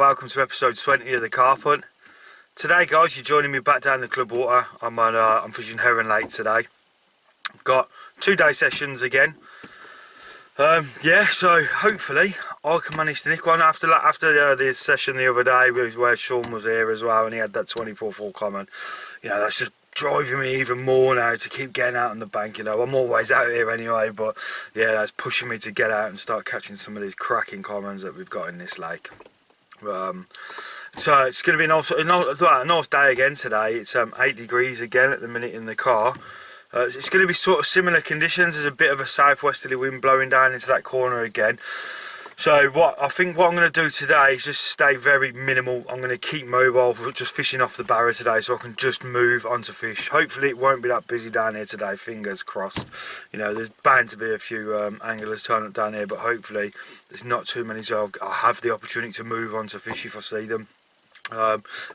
welcome to episode 20 of the carp hunt. Today guys, you're joining me back down the club water. I'm fishing Heron Lake today. I've got 2-day sessions again. So hopefully I can manage to nick one after the session the other day where Sean was here as well and he had that 24-4 common. You know, that's just driving me even more now to keep getting out on the bank. You know, I'm always out here anyway, but yeah, that's pushing me to get out and start catching some of these cracking commons that we've got in this lake. So it's going to be a nice day again today. It's 8 degrees again at the minute in the car. It's going to be sort of similar conditions. There's a bit of a southwesterly wind blowing down into that corner again. So I think what I'm going to do today is just stay very minimal. I'm going to keep mobile, just fishing off the barra today, so I can just move onto fish. Hopefully it won't be that busy down here today, fingers crossed. You know, there's bound to be a few anglers turn up down here, but hopefully there's not too many, so I'll have the opportunity to move onto fish if I see them.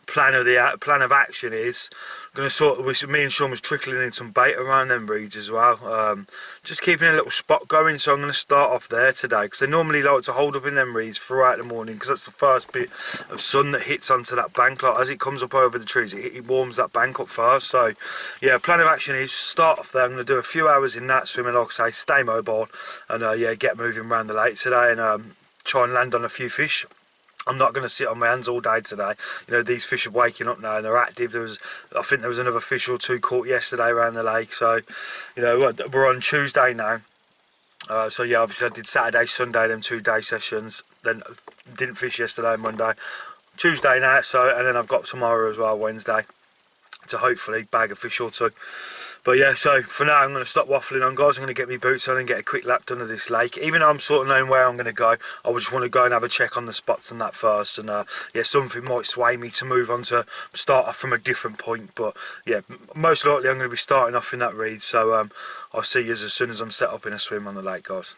Plan of action is going to me and Sean was trickling in some bait around them reeds as well, just keeping a little spot going. So I'm going to start off there today because they normally like to hold up in them reeds throughout the morning because that's the first bit of sun that hits onto that bank. Like as it comes up over the trees, it warms that bank up first. So yeah, plan of action is start off there. I'm going to do a few hours in that swimming, like I say, stay mobile and yeah, get moving around the lake today and try and land on a few fish. I'm not going to sit on my hands all day today. You know, these fish are waking up now and they're active. I think there was another fish or two caught yesterday around the lake. So, you know, we're on Tuesday now. So yeah, obviously I did Saturday, Sunday, them 2-day sessions. Then didn't fish yesterday, Monday. Tuesday now, and then I've got tomorrow as well, Wednesday, to hopefully bag a fish or two. But yeah, so for now I'm going to stop waffling on, guys. I'm going to get my boots on and get a quick lap done of this lake. Even though I'm sort of knowing where I'm going to go, I would just want to go and have a check on the spots and that first. And yeah, something might sway me to move on to start off from a different point. But yeah, most likely I'm going to be starting off in that reed. So I'll see you as soon as I'm set up in a swim on the lake, guys.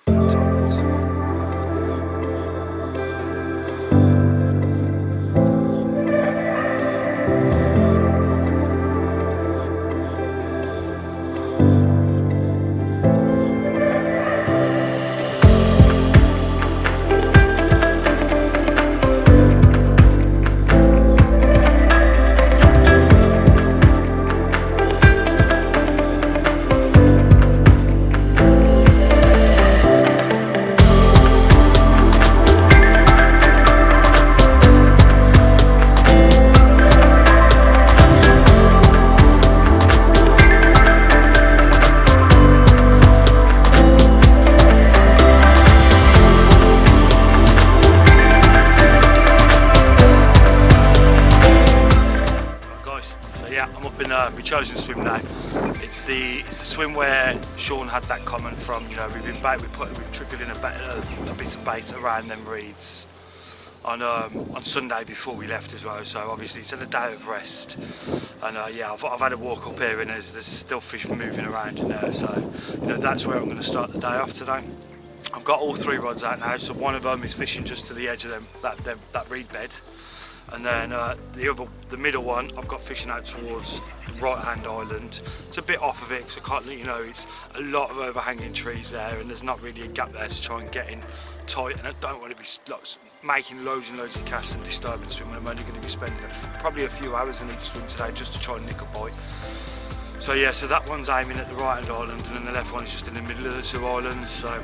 My chosen swim now. It's the swim where Sean had that comment from. You know, we've trickled in a bit of bait around them reeds on Sunday before we left as well. So obviously it's a day of rest, and yeah, I've had a walk up here and there's still fish moving around in there. So you know, that's where I'm going to start the day off today. I've got all 3 rods out now, so one of them is fishing just to the edge of that reed bed. And then the middle one, I've got fishing out towards the right-hand island. It's a bit off of it because I can't let you know, it's a lot of overhanging trees there and there's not really a gap there to try and get in tight, and I don't want to be making loads and loads of casts and disturbing swim. I'm only going to be spending probably a few hours in each swim today just to try and nick a bite. So yeah, so that one's aiming at the right-hand island and then the left one is just in the middle of the 2 islands. So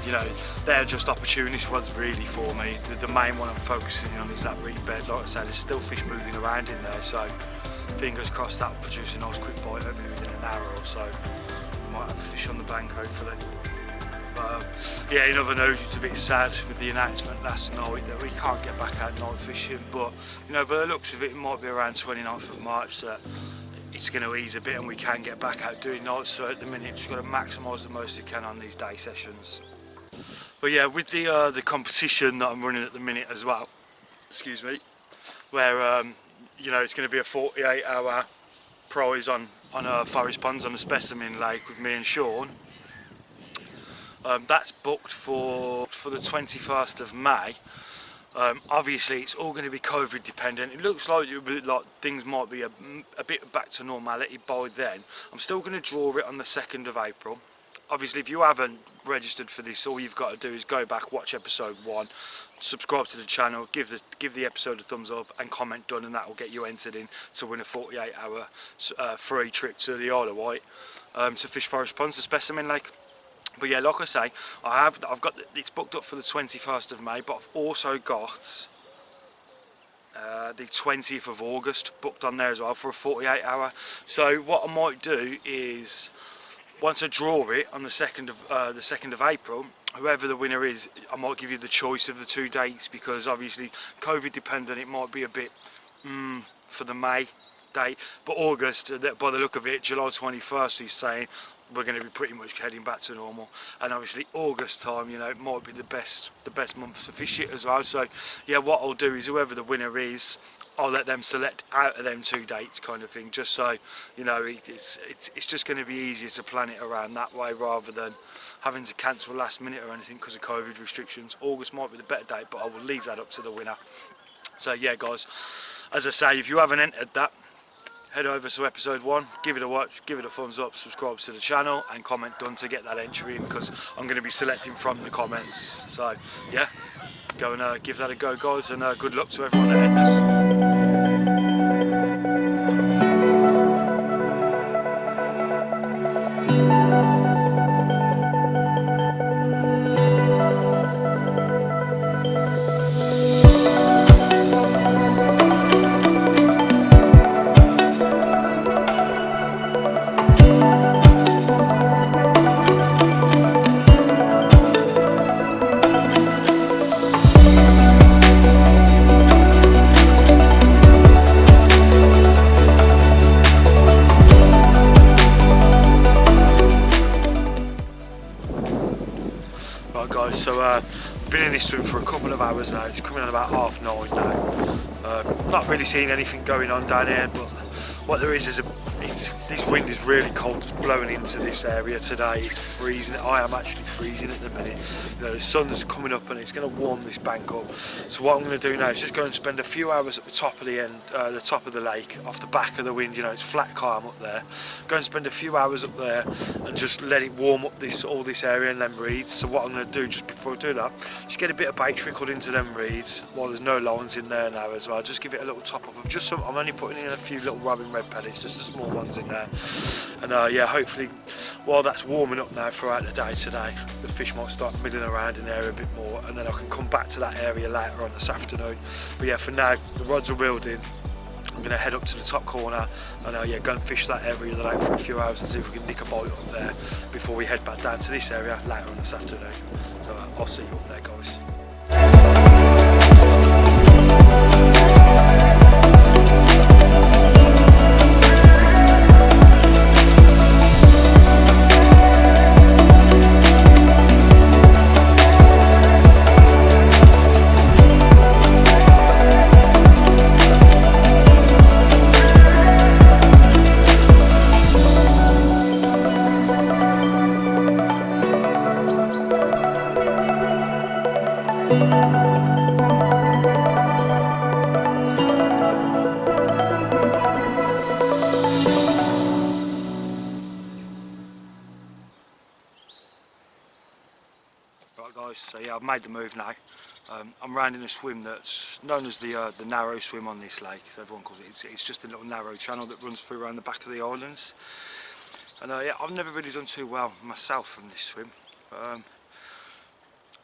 you know, they're just opportunist ones really for me. The main one I'm focusing on is that reed bed. Like I said, there's still fish moving around in there, so fingers crossed that'll produce a nice quick bite over within an hour or so. We might have a fish on the bank hopefully. Yeah, in other news, it's a bit sad with the announcement last night that we can't get back out night fishing, but you know, by the looks of it, it might be around 29th of March that it's going to ease a bit and we can get back out doing nights. So at the minute, just got to maximise the most you can on these day sessions. But yeah, with the competition that I'm running at the minute as well, excuse me, where you know, it's going to be a 48-hour prize on Forest Ponds on the Specimen Lake with me and Sean. That's booked for the 21st of May. Obviously it's all going to be COVID dependent. It looks like things might be a bit back to normality by then. I'm still going to draw it on the 2nd of April. Obviously if you haven't registered for this, all you've got to do is go back, watch episode 1. subscribe to the channel, give the episode a thumbs up and comment done, and that will get you entered in to win a 48-hour free trip to the Isle of Wight to Fish Forest Ponds, the Specimen Lake. But yeah, like I say, I've got it's booked up for the 21st of May, but I've also got the 20th of August booked on there as well for a 48-hour. So what I might do is, once I draw it on the 2nd of April, whoever the winner is, I might give you the choice of the 2 dates, because obviously COVID dependent, it might be a bit for the May date, but August, by the look of it, July 21st, he's saying we're going to be pretty much heading back to normal, and obviously August time, you know, it might be the best month to fish it as well. So yeah, what I'll do is, whoever the winner is, I'll let them select out of them 2 dates, kind of thing, just so you know it's just going to be easier to plan it around that way, rather than having to cancel last minute or anything because of COVID restrictions. August might be the better date, but I will leave that up to the winner. So yeah guys, as I say, if you haven't entered that, head over to episode 1, give it a watch, give it a thumbs up, subscribe to the channel and comment done to get that entry in, because I'm going to be selecting from the comments. So yeah, go and give that a go guys, and good luck to everyone that enters. Right guys, so I've been in this swim for a couple of hours now. It's coming on about 9:30 now. Not really seeing anything going on down here, but what there is this wind is really cold. It's blowing into this area today. It's freezing. I am actually freezing at the minute. You know, the sun's coming up and it's going to warm this bank up. So what I'm going to do now is just go and spend a few hours at the top of the top of the lake, off the back of the wind. You know, it's flat calm up there. Go and spend a few hours up there and just let it warm up all this area and them reeds. So what I'm going to do just before I do that, just get a bit of bait trickled into them reeds while there's no lines in there now as well. Just give it a little top up of just some. I'm only putting in a few little robin red pellets, just the small ones in there. And yeah, hopefully while that's warming up now throughout the day today, the fish might start milling around in there a bit more, and then I can come back to that area later on this afternoon. But yeah, for now the rods are reeled in. I'm going to head up to the top corner and yeah, go and fish that area of the lake for a few hours and see if we can nick a bite up there before we head back down to this area later on this afternoon. So I'll see you up there guys. Right guys, so yeah, I've made the move now. I'm rounding a swim that's known as the narrow swim on this lake, so everyone calls it. It's just a little narrow channel that runs through around the back of the islands. And yeah, I've never really done too well myself from this swim.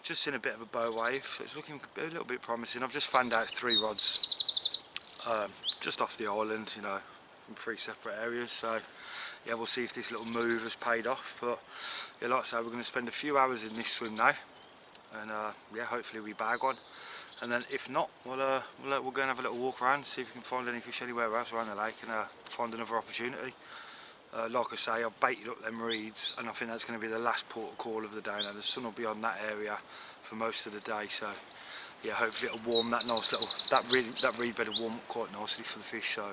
Just seen a bit of a bow wave, so it's looking a little bit promising. I've just fanned out 3 rods just off the island, you know, from 3 separate areas. So yeah, we'll see if this little move has paid off. But yeah, like I say, we're going to spend a few hours in this swim now, and yeah, hopefully we bag one. And then if not, we'll go and have a little walk around, see if we can find any fish anywhere else around the lake, and find another opportunity. Like I say, I've baited up them reeds, and I think that's going to be the last port of call of the day now. The sun will be on that area for most of the day, so yeah, hopefully it'll warm that nice little, that reed bed will warm up quite nicely for the fish. So,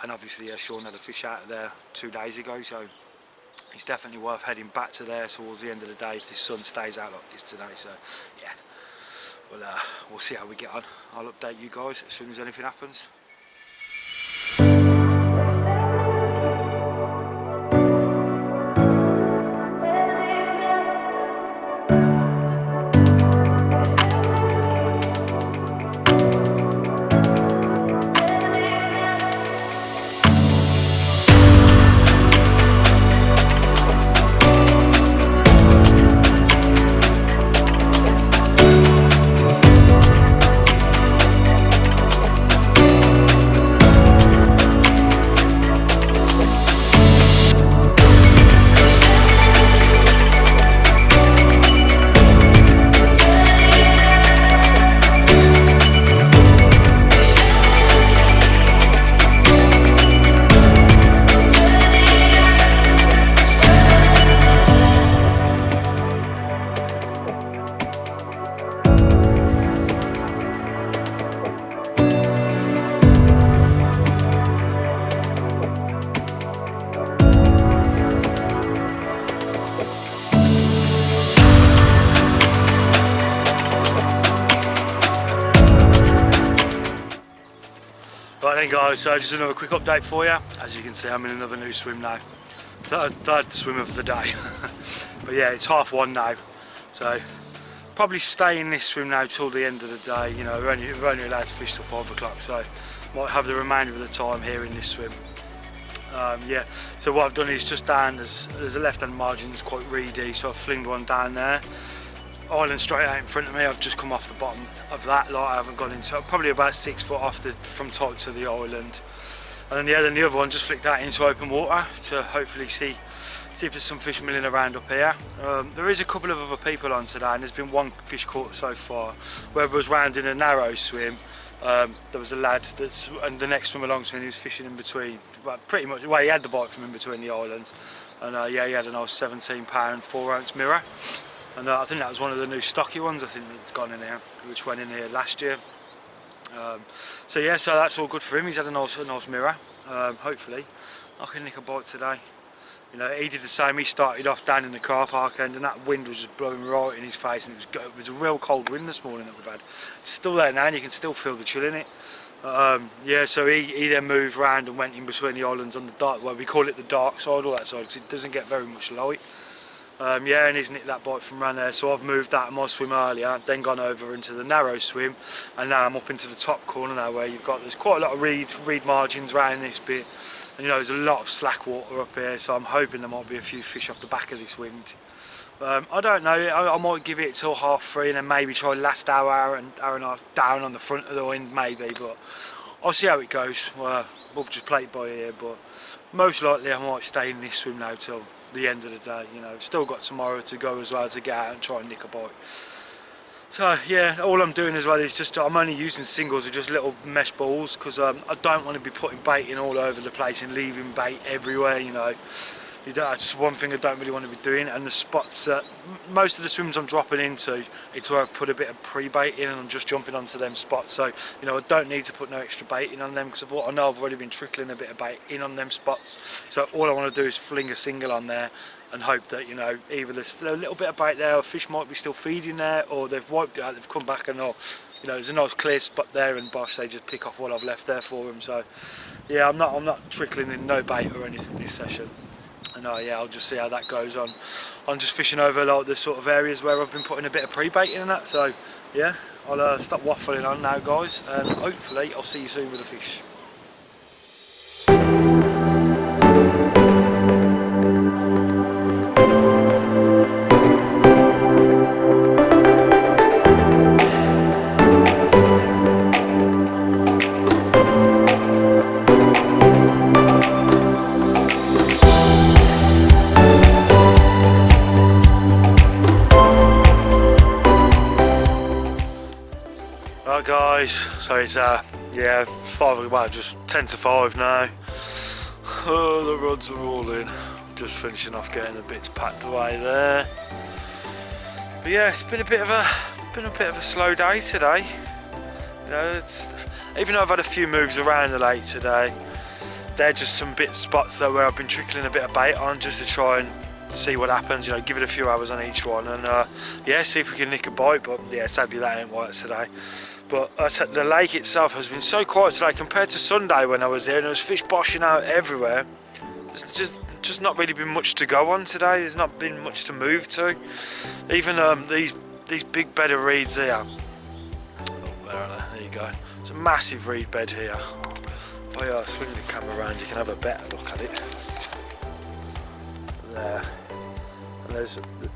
and obviously yeah, Sean had a fish out of there 2 days ago, so it's definitely worth heading back to there towards the end of the day if the sun stays out like this today. So yeah, we'll see how we get on. I'll update you guys as soon as anything happens. Hey guys, so just another quick update for you. As you can see, I'm in another new swim now. Third swim of the day. But yeah, it's 1:30 now. So probably stay in this swim now till the end of the day. You know, we're only allowed to fish till 5 o'clock, so might have the remainder of the time here in this swim. Yeah, so what I've done is just down, there's a left-hand margin that's quite reedy, so I've flinged one down there. Island straight out in front of me, I've just come off the bottom of that, like I haven't gone into, probably about 6 foot off from top to the island. And then the other one just flicked out into open water to hopefully see if there's some fish milling around up here. There is a couple of other people on today, and there's been one fish caught so far. Where it was round in a narrow swim, there was a lad and the next swim along to me, he was fishing in between, pretty much, well, he had the bite from in between the islands, and yeah, he had a nice 17 pound 4 ounce mirror. And I think that was one of the new stocky ones, I think, that's gone in here, which went in here last year. So yeah, so that's all good for him. He's had a nice mirror. Hopefully I can nick a bite today. You know, he did the same. He started off down in the car park end, and that wind was just blowing right in his face, and it was a real cold wind this morning that we've had. It's still there now, and you can still feel the chill in it. Yeah, so he then moved round and went in between the islands on the dark, well, we call it the dark side, all that side, because it doesn't get very much light. Yeah, and he's nicked that bite from around there, so I've moved out of my swim earlier, then gone over into the narrow swim, and now I'm up into the top corner now, where there's quite a lot of reed margins around this bit, and you know, there's a lot of slack water up here, so I'm hoping there might be a few fish off the back of this wind. I don't know, I might give it till 3:30 and then maybe try last hour and a half down on the front of the wind maybe, but I'll see how it goes. We'll just play it by ear, but most likely I might stay in this swim now till the end of the day. You know, still got tomorrow to go as well to get out and try and nick a bite. So yeah, all I'm doing as well is just, I'm only using singles with just little mesh balls, because I don't want to be putting bait in all over the place and leaving bait everywhere, you know. That's one thing I don't really want to be doing. And the spots, most of the swims I'm dropping into, it's where I put a bit of pre-bait in and I'm just jumping onto them spots. So, you know, I don't need to put no extra bait in on them, because I know I've already been trickling a bit of bait in on them spots. So all I want to do is fling a single on there and hope that, you know, either there's a little bit of bait there, or fish might be still feeding there, or they've wiped it out, they've come back, and you know, there's a nice clear spot there, and bosh, they just pick off what I've left there for them. So yeah, I'm not trickling in no bait or anything this session. And yeah, I'll just see how that goes on. I'm just fishing over like the sort of areas where I've been putting a bit of pre-bait in and that. So yeah, I'll stop waffling on now, guys, and hopefully I'll see you soon with the fish. Right guys, so it's yeah, just 10 to 5 now. Oh, the rods are all in. Just finishing off getting the bits packed away there. But yeah, it's been a bit of a slow day today. You know, even though I've had a few moves around the lake today, they're just some spots there where I've been trickling a bit of bait on just to try and see what happens, you know, give it a few hours on each one, and yeah, see if we can nick a bite. But yeah, sadly that ain't worked today. But the lake itself has been so quiet today compared to Sunday when I was there, and there was fish boshing out everywhere. There's just not really been much to go on today. There's not been much to move to. Even these big bed of reeds here. Oh, where are they? There you go. It's a massive reed bed here. If I swing the camera around, you can have a better look at it. There.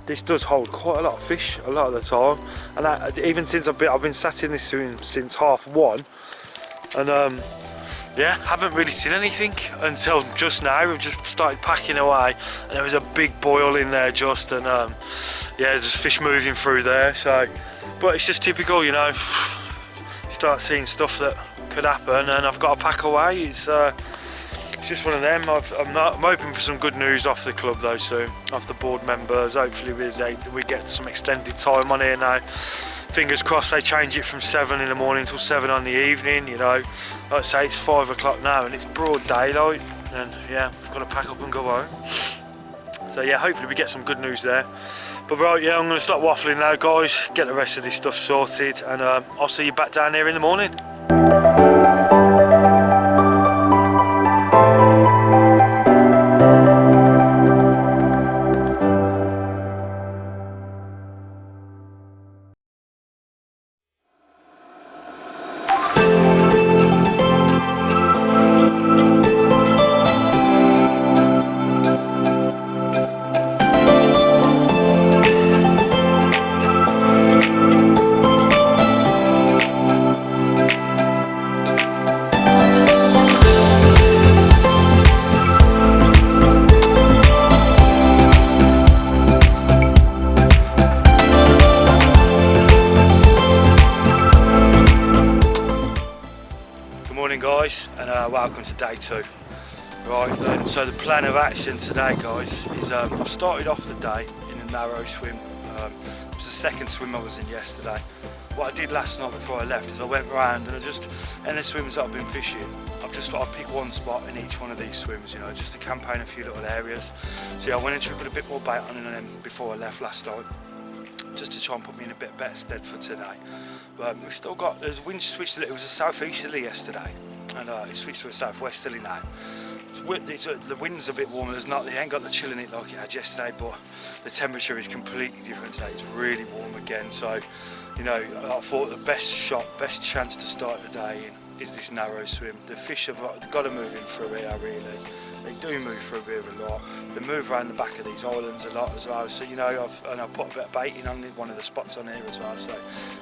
This does hold quite a lot of fish a lot of the time, and even since I've been sat in this swim since 1:30, and yeah, haven't really seen anything until just now. We've just started packing away, and there was a big boil in there just, and yeah, there's fish moving through there. So, but it's just typical, you know. You start seeing stuff that could happen, and I've got to pack away. It's just one of them. I'm hoping for some good news off the club though soon, off the board members. Hopefully we get some extended time on here now. Fingers crossed they change it from 7 in the morning till 7 on the evening, you know. Like I say, it's 5 o'clock now and it's broad daylight, and yeah, I've got to pack up and go home. So yeah, hopefully we get some good news there. But right, yeah, I'm going to stop waffling now, guys, get the rest of this stuff sorted, and I'll see you back down here in the morning. welcome to day 2. Right then, so the plan of action today, guys, is I've started off the day in a narrow swim. It was the second swim I was in yesterday. What I did last night before I left is I went round and in the swims that I've been fishing, I've just thought I'd pick one spot in each one of these swims, you know, just to campaign a few little areas. So yeah, I went and trickled a bit more bait on them before I left last night, just to try and put me in a bit better stead for today. But we've still got, there's wind switched, it was a southeasterly yesterday, and it switched to a southwesterly now. The wind's a bit warmer, it ain't got the chill in it like it had yesterday, but the temperature is completely different today. It's really warm again, so you know, I thought the best chance to start the day in is this narrow swim. The fish have got to move in through here, really. They do move through here a lot. They move around the back of these islands a lot as well. So you know, I put a bit of bait in on one of the spots on here as well. So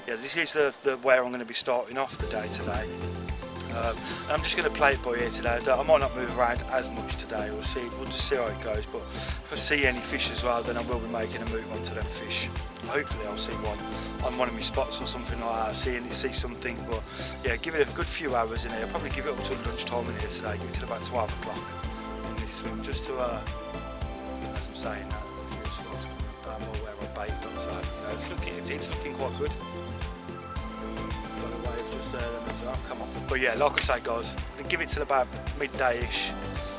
yeah, this is the where I'm going to be starting off the day today. I'm just going to play it by ear today. I might not move around as much today. We'll just see how it goes. But if I see any fish as well, then I will be making a move onto them fish. Hopefully I'll see one on one of my spots or something like that. See something. But yeah, give it a good few hours in here. I'll probably give it up until lunchtime in here today. Give it till about 12 o'clock in this swim, just to as I'm saying that, there's a few slots coming up down more where I bait them. So you know, it's looking quite good. Come on. But yeah, like I say, guys, I'm going to give it till about midday-ish.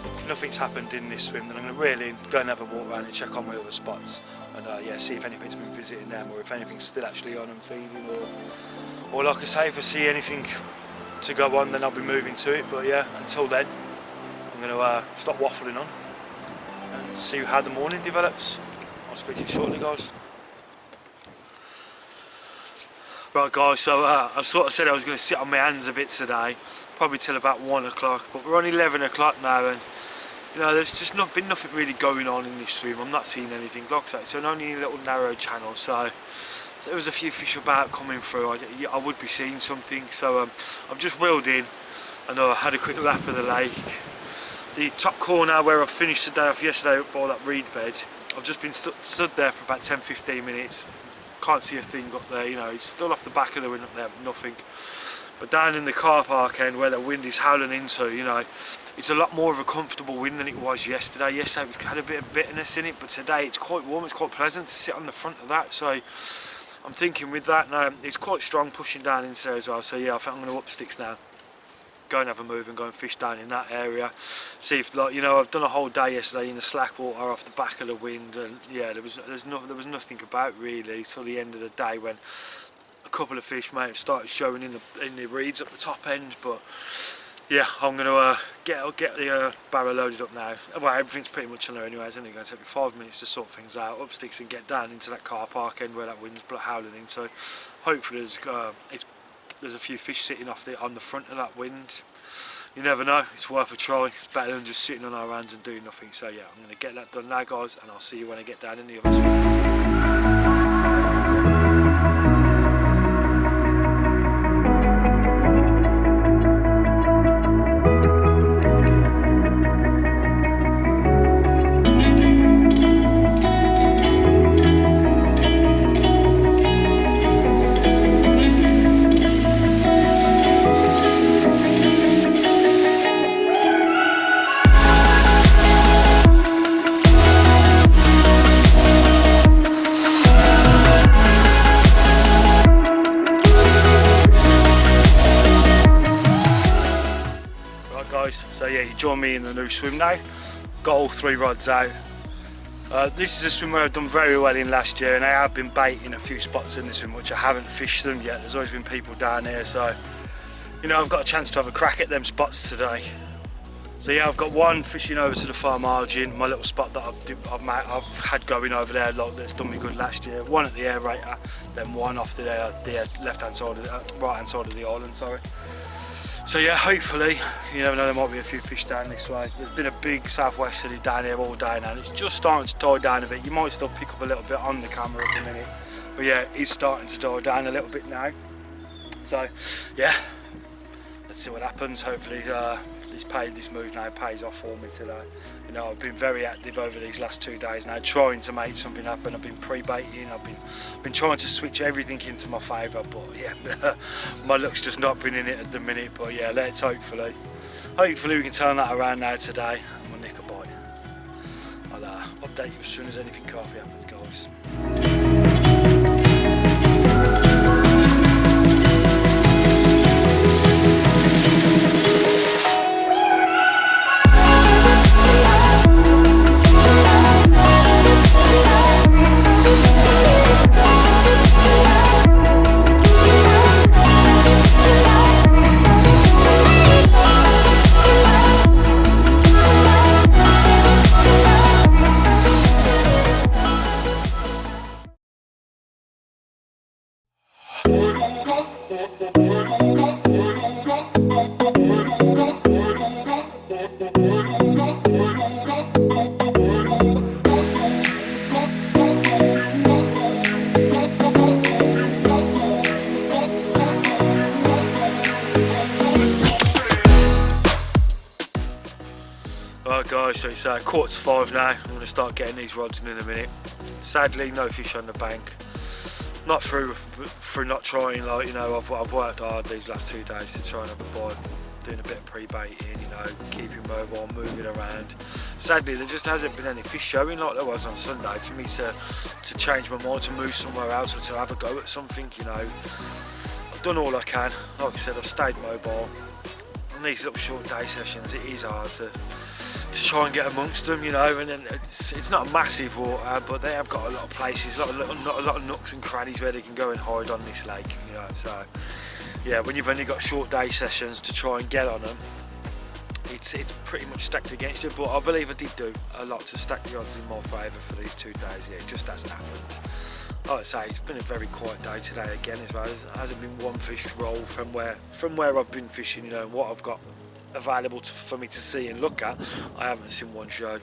If nothing's happened in this swim, then I'm going to reel in, go and have a walk around and check on my other spots, and yeah, see if anything's been visiting them, or if anything's still actually on and feeding, or like I say, if I see anything to go on, then I'll be moving to it. But yeah, until then, I'm going to stop waffling on and see how the morning develops. I'll speak to you shortly, guys. Right guys, so I sort of said I was going to sit on my hands a bit today, probably till about 1 o'clock, but we're on 11 o'clock now, and you know, there's just been nothing really going on in this swim. I'm not seeing anything. Like I say, it's only a little narrow channel, so there was a few fish about coming through. I would be seeing something, so I've just reeled in and I had a quick lap of the lake. The top corner where I finished the day off yesterday up by that reed bed, I've just been stood there for about 10-15 minutes. Can't see a thing up there, you know, it's still off the back of the wind up there, nothing. But down in the car park end where the wind is howling into, you know, it's a lot more of a comfortable wind than it was yesterday. Yesterday it had a bit of bitterness in it, but today it's quite warm, it's quite pleasant to sit on the front of that. So I'm thinking with that now, it's quite strong pushing down into there as well. So yeah, I think I'm going to up sticks now, go and have a move and go and fish down in that area. See if, like, you know, I've done a whole day yesterday in the slack water off the back of the wind, and yeah, there was nothing about really till the end of the day, when a couple of fish might have started showing in the reeds at the top end. But yeah, I'm gonna get the barrow loaded up now. Well, everything's pretty much on there anyway. It's only going to take me 5 minutes to sort things out, up sticks and get down into that car park end where that wind's howling into. Hopefully there's a few fish sitting on the front of that wind. You never know, it's worth a try. It's better than just sitting on our hands and doing nothing. So yeah, I'm going to get that done now, guys, and I'll see you when I get down in the other swim. So yeah, you join me in the new swim now. Got all 3 rods out. This is a swim where I've done very well in last year, and I have been baiting a few spots in this swim which I haven't fished them yet. There's always been people down here, so you know, I've got a chance to have a crack at them spots today. So yeah, I've got one fishing over to the far margin, my little spot that I've had going over there, like, that's done me good last year. One at the aerator, then one off the left hand side, right hand side of the island, sorry. So yeah, hopefully, you never know, there might be a few fish down this way. There's been a big southwesterly down here all day now, and it's just starting to die down a bit. You might still pick up a little bit on the camera at the minute, but yeah, it's starting to die down a little bit now. So yeah, let's see what happens. Hopefully this move now pays off for me today. You know, I've been very active over these last 2 days now, trying to make something happen. I've been pre-baiting, I've been trying to switch everything into my favour, but yeah, my luck's just not been in it at the minute. But yeah, let's hopefully hopefully we can turn that around now today and we'll nick a bite. I'll update you as soon as anything carpy happens, guys. Right guys, so it's 4:45 now. I'm going to start getting these rods in a minute. Sadly, no fish on the bank. Not through not trying, like, you know, I've worked hard these last 2 days to try and have a bite, doing a bit of pre-baiting, you know, keeping mobile, moving around. Sadly, there just hasn't been any fish showing like there was on Sunday for me to change my mind, to move somewhere else or to have a go at something, you know. I've done all I can. Like I said, I've stayed mobile. On these little short day sessions, it is hard to try and get amongst them, you know, and then it's not a massive water, but they have got a lot of places, a lot of nooks and crannies where they can go and hide on this lake, you know. So yeah, when you've only got short day sessions to try and get on them, it's pretty much stacked against you. But I believe I did do a lot to stack the odds in my favour for these 2 days. Yeah, it just hasn't happened. Like I say, it's been a very quiet day today again as well. There hasn't been one fish roll from where I've been fishing, you know, and what I've got available for me to see and look at. I haven't seen one show.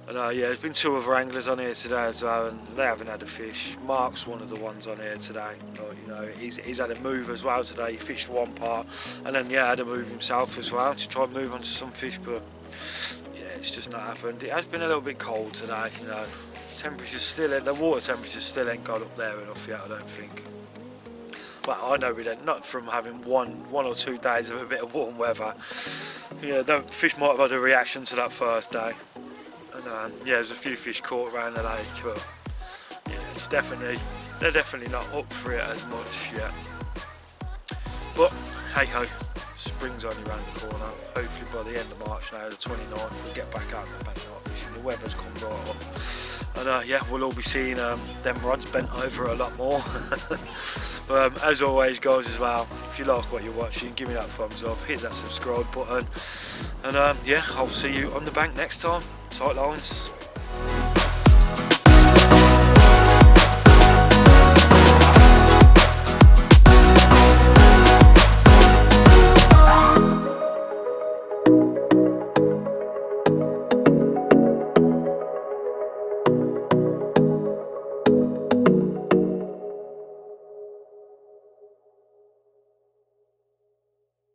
And yeah, there's been 2 other anglers on here today as well, and they haven't had a fish. Mark's one of the ones on here today. You know, he's had a move as well today. He fished one part, and then yeah, had a move himself as well to try and move on to some fish, but yeah, it's just not happened. It has been a little bit cold today, you know. The water temperatures still ain't got up there enough yet, I don't think. Well, I know we don't, not from having one or 2 days of a bit of warm weather. Yeah, the fish might have had a reaction to that first day. And yeah, there's a few fish caught around the lake, but yeah, they're definitely not up for it as much yet. But hey ho, spring's only around the corner. Hopefully by the end of March now, the 29th, we'll get back out and back out fishing. The weather's come right up. And yeah, we'll all be seeing them rods bent over a lot more. As always guys as well, if you like what you're watching, give me that thumbs up, hit that subscribe button, and yeah, I'll see you on the bank next time. Tight lines.